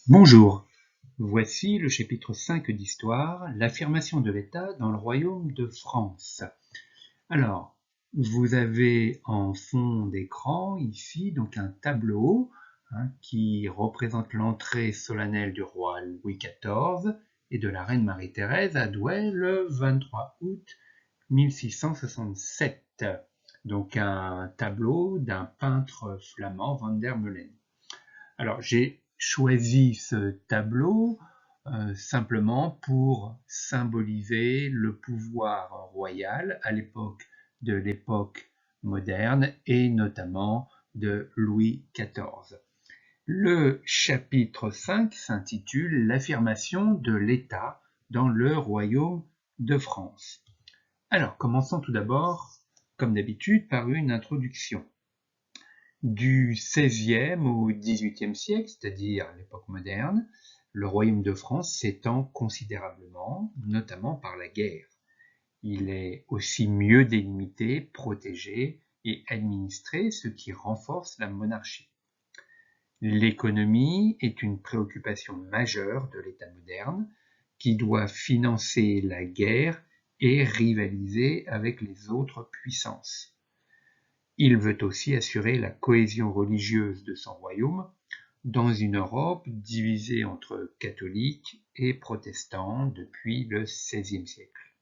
Bonjour, voici le chapitre 5 d'Histoire, l'affirmation de l'État dans le royaume de France. Alors, vous avez en fond d'écran ici donc un tableau qui représente l'entrée solennelle du roi Louis XIV et de la reine Marie-Thérèse à Douai le 23 août 1667. Donc un tableau d'un peintre flamand, Van der Meulen. Alors j'ai choisi ce tableau simplement pour symboliser le pouvoir royal à l'époque moderne et notamment de Louis XIV. Le chapitre 5 s'intitule L'affirmation de l'État dans le royaume de France. Alors commençons tout d'abord, comme d'habitude, par une introduction. Du XVIe au XVIIIe siècle, c'est-à-dire l'époque moderne, le royaume de France s'étend considérablement, notamment par la guerre. Il est aussi mieux délimité, protégé et administré, ce qui renforce la monarchie. L'économie est une préoccupation majeure de l'État moderne, qui doit financer la guerre et rivaliser avec les autres puissances. Il veut aussi assurer la cohésion religieuse de son royaume dans une Europe divisée entre catholiques et protestants depuis le XVIe siècle.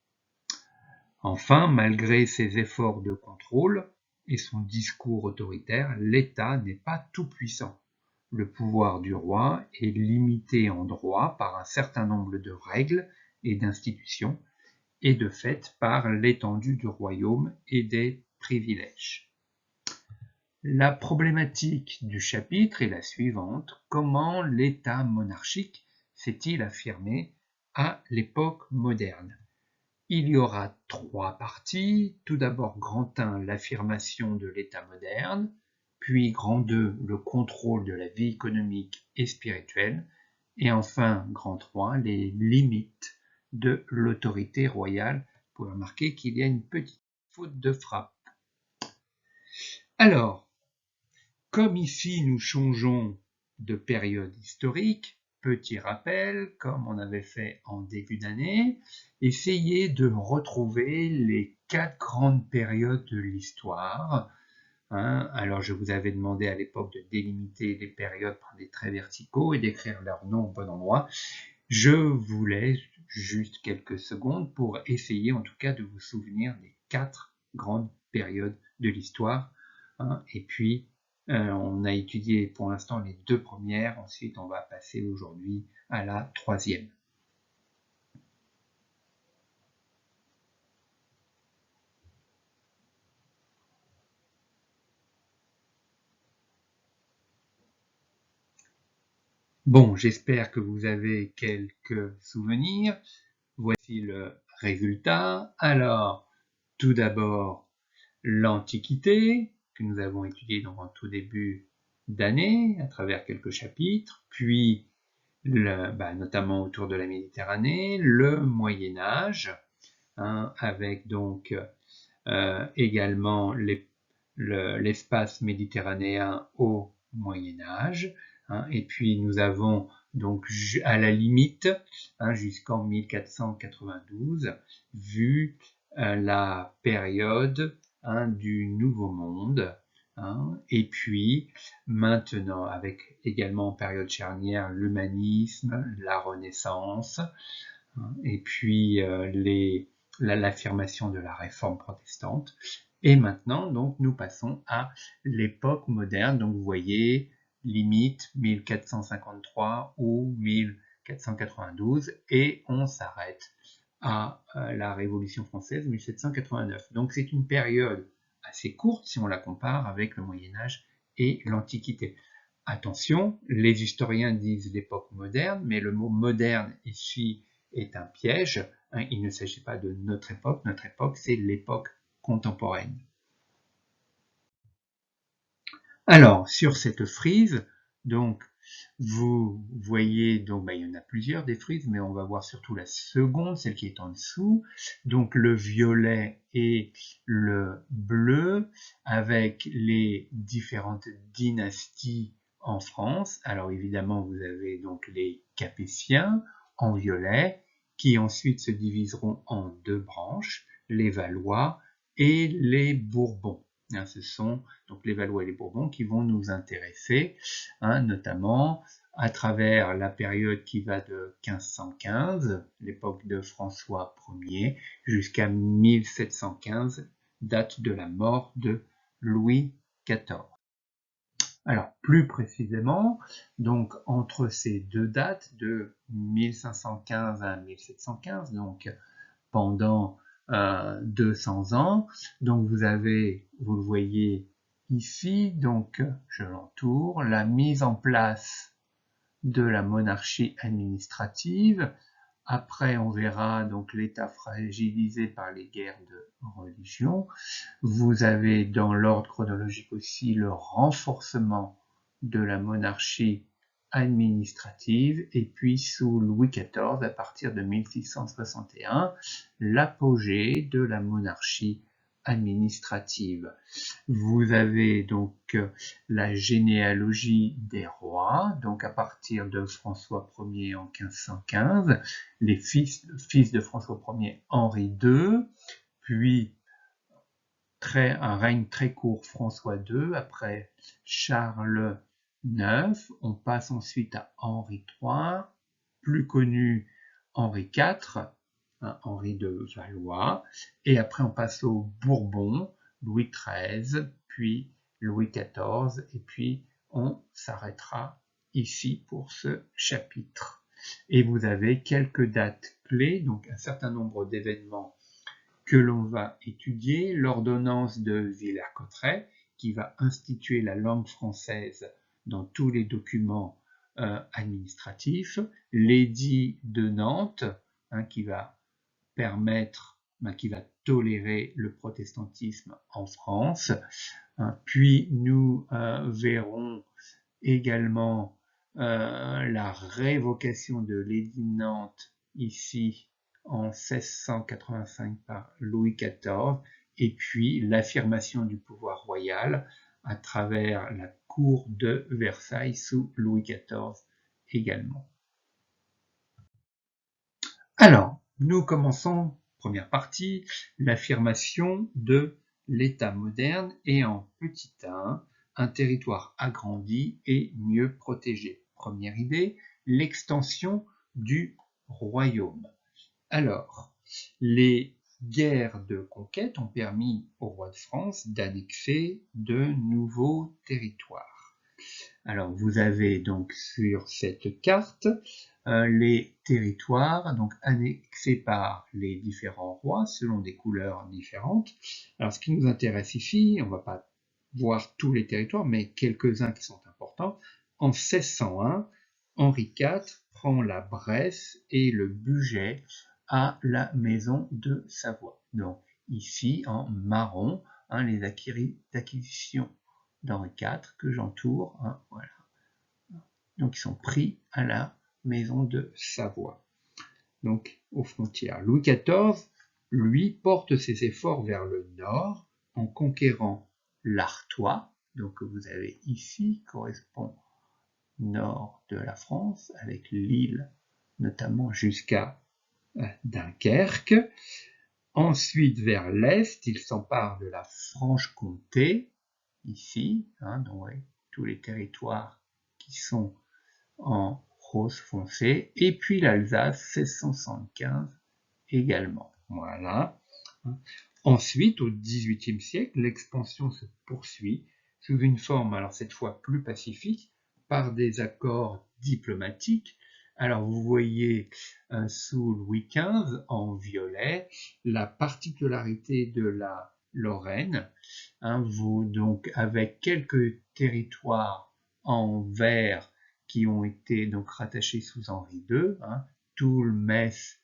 Enfin, malgré ses efforts de contrôle et son discours autoritaire, l'État n'est pas tout-puissant. Le pouvoir du roi est limité en droit par un certain nombre de règles et d'institutions, et de fait par l'étendue du royaume et des privilèges. La problématique du chapitre est la suivante: comment l'État monarchique s'est-il affirmé à l'époque moderne? Il y aura trois parties. Tout d'abord, grand 1, l'affirmation de l'État moderne, puis grand 2, le contrôle de la vie économique et spirituelle, et enfin, grand 3, les limites de l'autorité royale. Vous pouvez remarquer qu'il y a une petite faute de frappe. Alors, comme ici nous changeons de période historique, petit rappel, comme on avait fait en début d'année, essayez de retrouver les 4 grandes périodes de l'histoire. Alors je vous avais demandé à l'époque de délimiter les périodes par des traits verticaux et d'écrire leur nom au bon endroit. Je vous laisse juste quelques secondes pour essayer en tout cas de vous souvenir des 4 grandes périodes de l'histoire. Et puis on a étudié pour l'instant les 2 premières, ensuite on va passer aujourd'hui à la 3e. Bon, j'espère que vous avez quelques souvenirs. Voici le résultat. Alors, tout d'abord, l'Antiquité, que nous avons étudié en tout début d'année, à travers quelques chapitres, puis notamment autour de la Méditerranée, le Moyen-Âge, avec donc également l'espace méditerranéen au Moyen-Âge, et puis nous avons donc à la limite, jusqu'en 1492, vu la période du Nouveau Monde, et puis maintenant avec également en période charnière l'humanisme, la Renaissance, et puis l'affirmation de la réforme protestante. Et maintenant, donc, nous passons à l'époque moderne. Donc, vous voyez, limite 1453 ou 1492, et on s'arrête à la Révolution française 1789. Donc, c'est une période assez courte si on la compare avec le Moyen-Âge et l'Antiquité. Attention, les historiens disent l'époque moderne, mais le mot moderne ici est un piège. Il ne s'agit pas de notre époque c'est l'époque contemporaine. Alors, sur cette frise, donc, vous voyez, donc, il y en a plusieurs des frises, mais on va voir surtout la seconde, celle qui est en dessous. Donc, le violet et le bleu, avec les différentes dynasties en France. Alors évidemment, vous avez donc les Capétiens en violet, qui ensuite se diviseront en deux branches, les Valois et les Bourbons. Ce sont donc les Valois et les Bourbons qui vont nous intéresser, notamment à travers la période qui va de 1515, l'époque de François Ier, jusqu'à 1715, date de la mort de Louis XIV. Alors, plus précisément, donc entre ces deux dates, de 1515 à 1715, donc pendant 200 ans, donc vous avez, vous le voyez ici, donc je l'entoure, la mise en place de la monarchie administrative. Après, on verra donc l'État fragilisé par les guerres de religion. Vous avez dans l'ordre chronologique aussi le renforcement de la monarchie administrative, et puis sous Louis XIV, à partir de 1661, l'apogée de la monarchie administrative. Vous avez donc la généalogie des rois, donc à partir de François Ier en 1515, les fils de François Ier, Henri II, puis un règne très court, François II, après Charles IX, on passe ensuite à Henri III, plus connu Henri IV, Henri de Valois, et après on passe aux Bourbons, Louis XIII, puis Louis XIV, et puis on s'arrêtera ici pour ce chapitre. Et vous avez quelques dates clés, donc un certain nombre d'événements que l'on va étudier, l'ordonnance de Villers-Cotterêts, qui va instituer la langue française dans tous les documents administratifs, l'édit de Nantes, qui va permettre, qui va tolérer le protestantisme en France. Puis nous verrons également la révocation de l'édit de Nantes ici en 1685 par Louis XIV, et puis l'affirmation du pouvoir royal à travers la cour de Versailles sous Louis XIV également. Alors, nous commençons, première partie, l'affirmation de l'État moderne et en petit 1, un territoire agrandi et mieux protégé. Première idée, l'extension du royaume. Alors, les guerres de conquête ont permis au roi de France d'annexer de nouveaux territoires. Alors, vous avez donc sur cette carte les territoires donc annexés par les différents rois selon des couleurs différentes. Alors, ce qui nous intéresse ici, on ne va pas voir tous les territoires, mais quelques-uns qui sont importants. En 1601, Henri IV prend la Bresse et le Bugey à la maison de Savoie. Donc ici en marron, les acquisitions d'Henri IV que j'entoure, voilà. Donc ils sont pris à la maison de Savoie, donc aux frontières. Louis XIV, lui, porte ses efforts vers le nord en conquérant l'Artois, donc que vous avez ici, correspond nord de la France, avec l'île notamment jusqu'à Dunkerque. Ensuite, vers l'est, il s'empare de la Franche-Comté, ici, donc tous les territoires qui sont en rose foncé, et puis l'Alsace 1675 également. Voilà. Ensuite, au XVIIIe siècle, l'expansion se poursuit sous une forme, alors cette fois plus pacifique, par des accords diplomatiques. Alors vous voyez sous Louis XV en violet la particularité de la Lorraine, donc avec quelques territoires en vert qui ont été donc rattachés sous Henri II, Toul, Metz,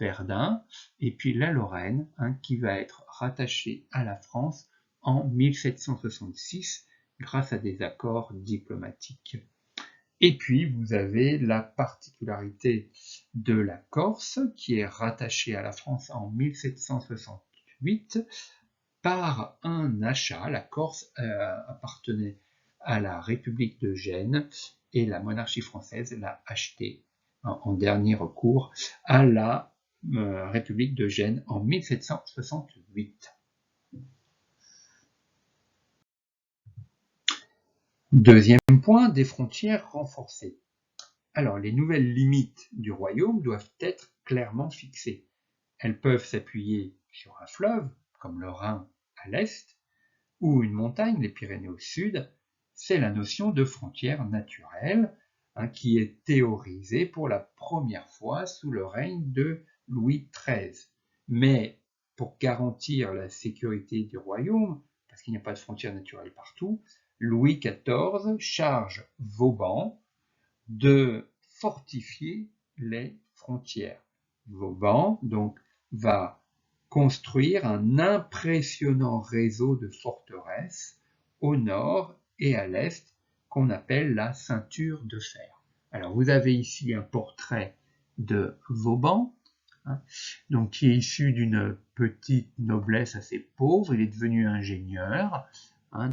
Verdun, et puis la Lorraine, qui va être rattachée à la France en 1766 grâce à des accords diplomatiques. Et puis vous avez la particularité de la Corse qui est rattachée à la France en 1768 par un achat. La Corse appartenait à la République de Gênes et la monarchie française l'a acheté en dernier recours à la République de Gênes en 1768. Deuxième point, des frontières renforcées. Alors, les nouvelles limites du royaume doivent être clairement fixées. Elles peuvent s'appuyer sur un fleuve, comme le Rhin à l'est, ou une montagne, les Pyrénées au sud. C'est la notion de frontière naturelle qui est théorisée pour la première fois sous le règne de Louis XIII. Mais pour garantir la sécurité du royaume, parce qu'il n'y a pas de frontière naturelle partout, Louis XIV charge Vauban de fortifier les frontières. Vauban donc va construire un impressionnant réseau de forteresses au nord et à l'est qu'on appelle la ceinture de fer. Alors vous avez ici un portrait de Vauban, donc qui est issu d'une petite noblesse assez pauvre. Il est devenu ingénieur,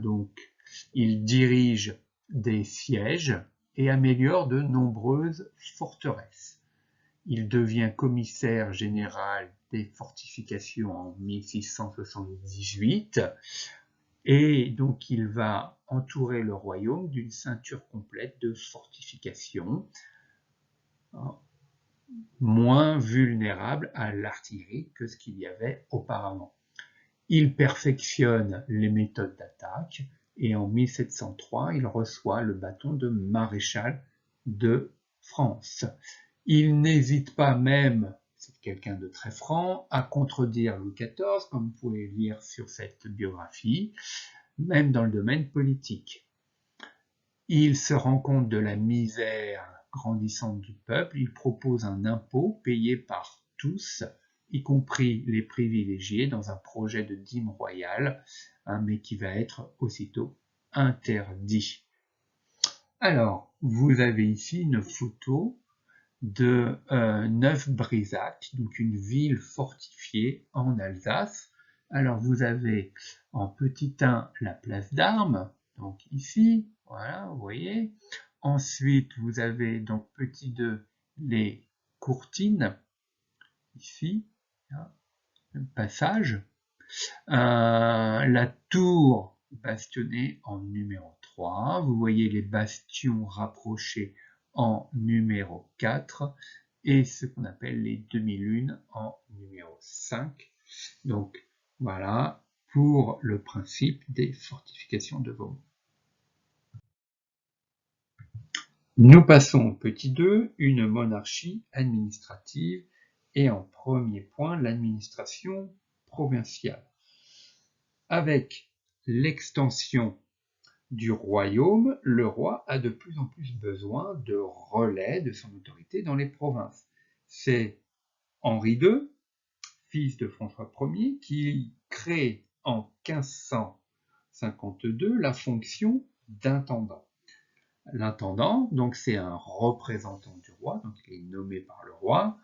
donc il dirige des sièges et améliore de nombreuses forteresses. Il devient commissaire général des fortifications en 1678 et donc il va entourer le royaume d'une ceinture complète de fortifications, moins vulnérable à l'artillerie que ce qu'il y avait auparavant. Il perfectionne les méthodes d'attaque et en 1703, il reçoit le bâton de maréchal de France. Il n'hésite pas même, c'est quelqu'un de très franc, à contredire Louis XIV, comme vous pouvez lire sur cette biographie, même dans le domaine politique. Il se rend compte de la misère grandissante du peuple, il propose un impôt payé par tous, y compris les privilégiés, dans un projet de dîme royale, mais qui va être aussitôt interdit. Alors, vous avez ici une photo de Neuf-Brisach, donc une ville fortifiée en Alsace. Alors, vous avez en petit 1 la place d'Armes, donc ici, voilà, vous voyez. Ensuite, vous avez donc petit 2 les courtines, ici, le passage. La tour bastonnée en numéro 3. Vous voyez les bastions rapprochés en numéro 4 et ce qu'on appelle les demi-lunes en numéro 5. Donc voilà pour le principe des fortifications de Vauban. Nous passons au petit 2, une monarchie administrative et en premier point l'administration provinciale. Avec l'extension du royaume, le roi a de plus en plus besoin de relais de son autorité dans les provinces. C'est Henri II, fils de François Ier, qui crée en 1552 la fonction d'intendant. L'intendant, donc, c'est un représentant du roi, donc il est nommé par le roi,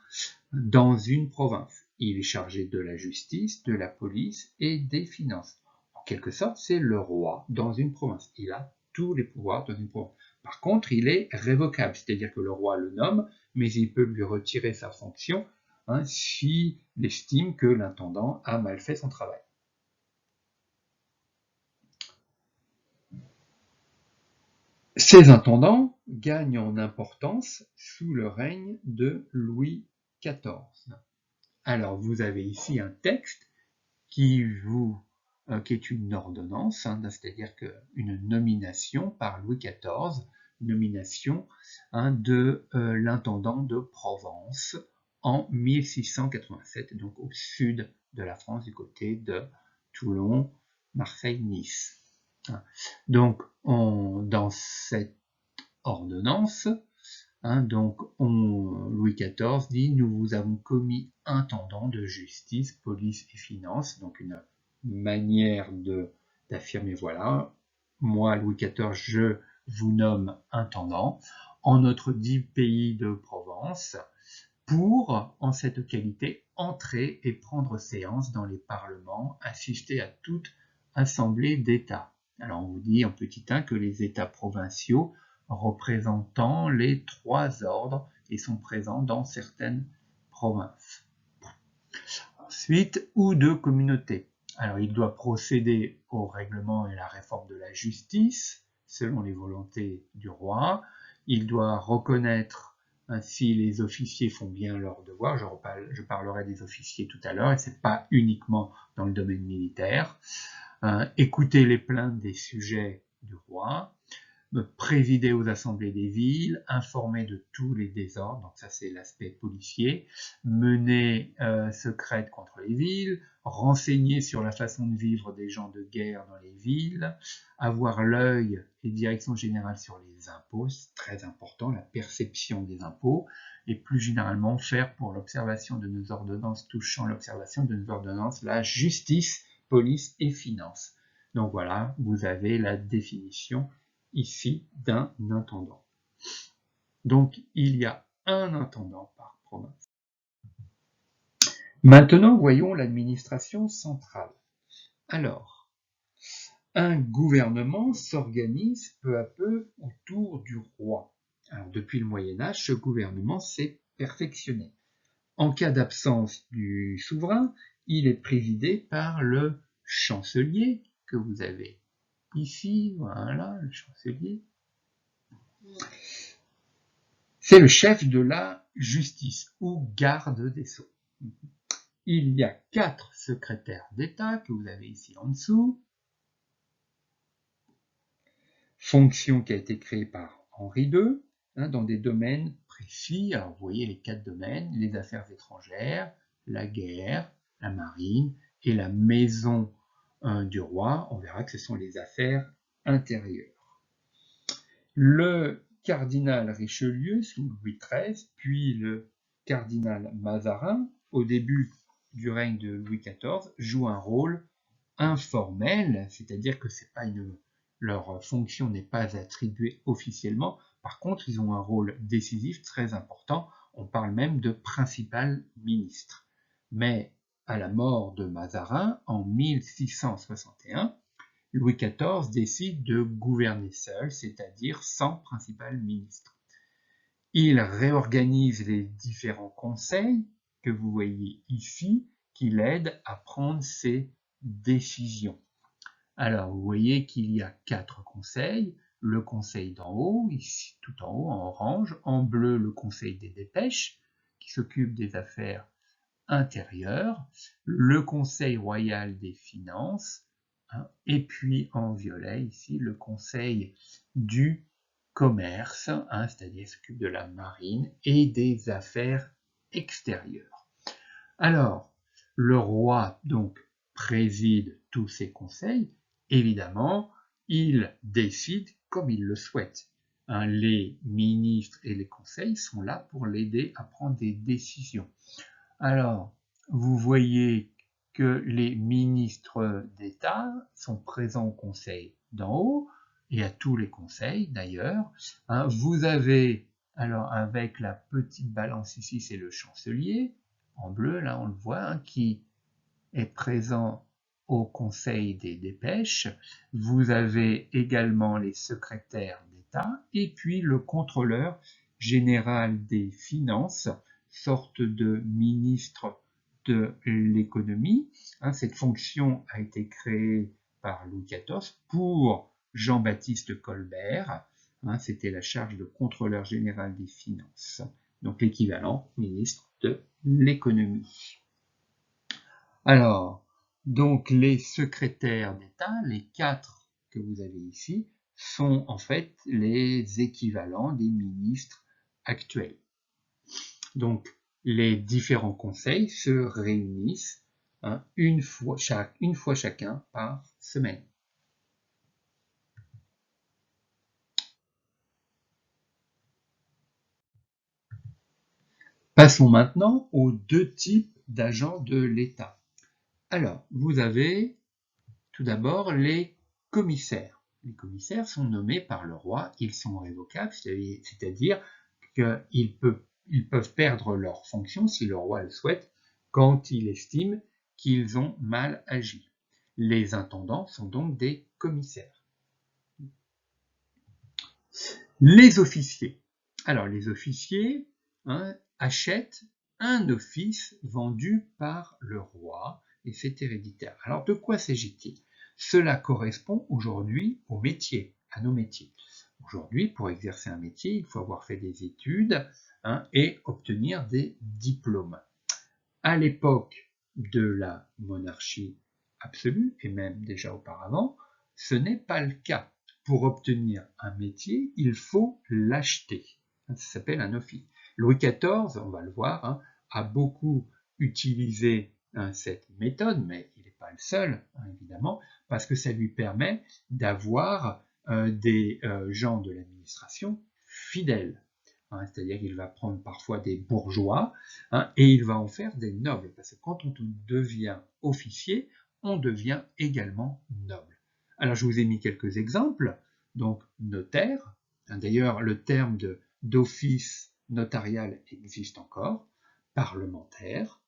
dans une province. Il est chargé de la justice, de la police et des finances. En quelque sorte, c'est le roi dans une province. Il a tous les pouvoirs dans une province. Par contre, il est révocable, c'est-à-dire que le roi le nomme, mais il peut lui retirer sa fonction s'il estime que l'intendant a mal fait son travail. Ces intendants gagnent en importance sous le règne de Louis XIV. Alors, vous avez ici un texte qui est une ordonnance, c'est-à-dire une nomination par Louis XIV, nomination de l'intendant de Provence en 1687, donc au sud de la France, du côté de Toulon, Marseille, Nice. Donc, dans cette ordonnance, Louis XIV dit « Nous vous avons commis intendant de justice, police et finances », donc une manière d'affirmer, voilà, moi, Louis XIV, je vous nomme intendant en notre dit pays de Provence pour, en cette qualité, entrer et prendre séance dans les parlements, assister à toute assemblée d'État. Alors on vous dit en petit 1 que les États provinciaux représentant les 3 ordres et sont présents dans certaines provinces. Ensuite, ou de communautés. Alors il doit procéder au règlement et la réforme de la justice selon les volontés du roi. Il doit reconnaître si les officiers font bien leur devoir. Je parlerai des officiers tout à l'heure, et ce n'est pas uniquement dans le domaine militaire. Écouter les plaintes des sujets du roi, présider aux assemblées des villes, informer de tous les désordres, donc ça c'est l'aspect policier, mener secrète contre les villes, renseigner sur la façon de vivre des gens de guerre dans les villes, avoir l'œil et direction générale sur les impôts, c'est très important, la perception des impôts, et plus généralement faire pour l'observation de nos ordonnances touchant l'observation de nos ordonnances la justice, police et finances. Donc voilà, vous avez la définition ici d'un intendant. Donc il y a un intendant par province. Maintenant, voyons l'administration centrale. Alors, un gouvernement s'organise peu à peu autour du roi. Alors, depuis le Moyen-Âge, ce gouvernement s'est perfectionné. En cas d'absence du souverain, il est présidé par le chancelier que vous avez ici. Voilà, le chancelier. C'est le chef de la justice ou garde des sceaux. Il y a 4 secrétaires d'État que vous avez ici en dessous. Fonction qui a été créée par Henri II dans des domaines précis. Alors vous voyez les 4 domaines, les affaires étrangères, la guerre, la marine et la maison du roi. On verra que ce sont les affaires intérieures. Le cardinal Richelieu sous Louis XIII, puis le cardinal Mazarin, au début du règne de Louis XIV, jouent un rôle informel, c'est-à-dire que leur fonction n'est pas attribuée officiellement. Par contre, ils ont un rôle décisif très important. On parle même de principal ministre. Mais à la mort de Mazarin, en 1661, Louis XIV décide de gouverner seul, c'est-à-dire sans principal ministre. Il réorganise les différents conseils que vous voyez ici, qui l'aident à prendre ses décisions. Alors, vous voyez qu'il y a 4 conseils. Le conseil d'en haut, ici tout en haut, en orange. En bleu, le conseil des dépêches, qui s'occupe des affaires intérieures. Le conseil royal des finances. Et puis en violet, ici, le conseil du commerce, c'est-à-dire s'occupe de la marine et des affaires extérieures. Alors, le roi, donc, préside tous ces conseils. Évidemment, il décide comme il le souhaite. Les ministres et les conseils sont là pour l'aider à prendre des décisions. Alors, vous voyez que les ministres d'État sont présents au conseil d'en haut, et à tous les conseils d'ailleurs. Vous avez, alors avec la petite balance ici, c'est le chancelier, en bleu, là on le voit, qui est présent au conseil des dépêches. Vous avez également les secrétaires d'État, et puis le contrôleur général des finances, sorte de ministre de l'économie. Cette fonction a été créée par Louis XIV pour Jean-Baptiste Colbert. C'était la charge de contrôleur général des finances, donc l'équivalent ministre de l'économie. Alors, donc les secrétaires d'État, les 4 que vous avez ici, sont en fait les équivalents des ministres actuels. Donc, les différents conseils se réunissent une fois chacun par semaine. Passons maintenant aux 2 types d'agents de l'État. Alors, vous avez tout d'abord les commissaires. Les commissaires sont nommés par le roi, ils sont révocables, c'est-à-dire qu'ils peuvent perdre leur fonction, si le roi le souhaite, quand il estime qu'ils ont mal agi. Les intendants sont donc des commissaires. Les officiers. Alors, les officiers achètent un office vendu par le roi, et c'est héréditaire. Alors, de quoi s'agit-il? Cela correspond aujourd'hui au métier, à nos métiers. Aujourd'hui, pour exercer un métier, il faut avoir fait des études et obtenir des diplômes. À l'époque de la monarchie absolue, et même déjà auparavant, ce n'est pas le cas. Pour obtenir un métier, il faut l'acheter. Ça s'appelle un office. Louis XIV, on va le voir, a beaucoup utilisé cette méthode, mais il n'est pas le seul, évidemment, parce que ça lui permet d'avoir des gens de l'administration fidèles. C'est-à-dire qu'il va prendre parfois des bourgeois et il va en faire des nobles, parce que quand on devient officier, on devient également noble. Alors je vous ai mis quelques exemples, donc notaire, d'ailleurs le terme d'office notarial existe encore, parlementaire,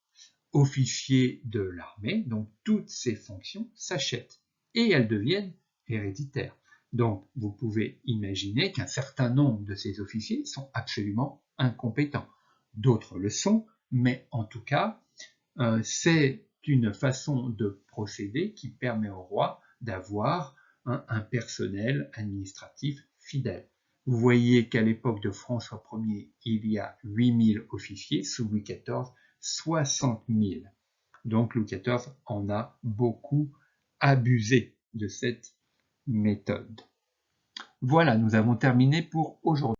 officier de l'armée, donc toutes ces fonctions s'achètent et elles deviennent héréditaires. Donc vous pouvez imaginer qu'un certain nombre de ces officiers sont absolument incompétents. D'autres le sont, mais en tout cas, c'est une façon de procéder qui permet au roi d'avoir un personnel administratif fidèle. Vous voyez qu'à l'époque de François Ier, il y a 8000 officiers, sous Louis XIV, 60 000. Donc Louis XIV en a beaucoup abusé de cette méthode. Voilà, nous avons terminé pour aujourd'hui.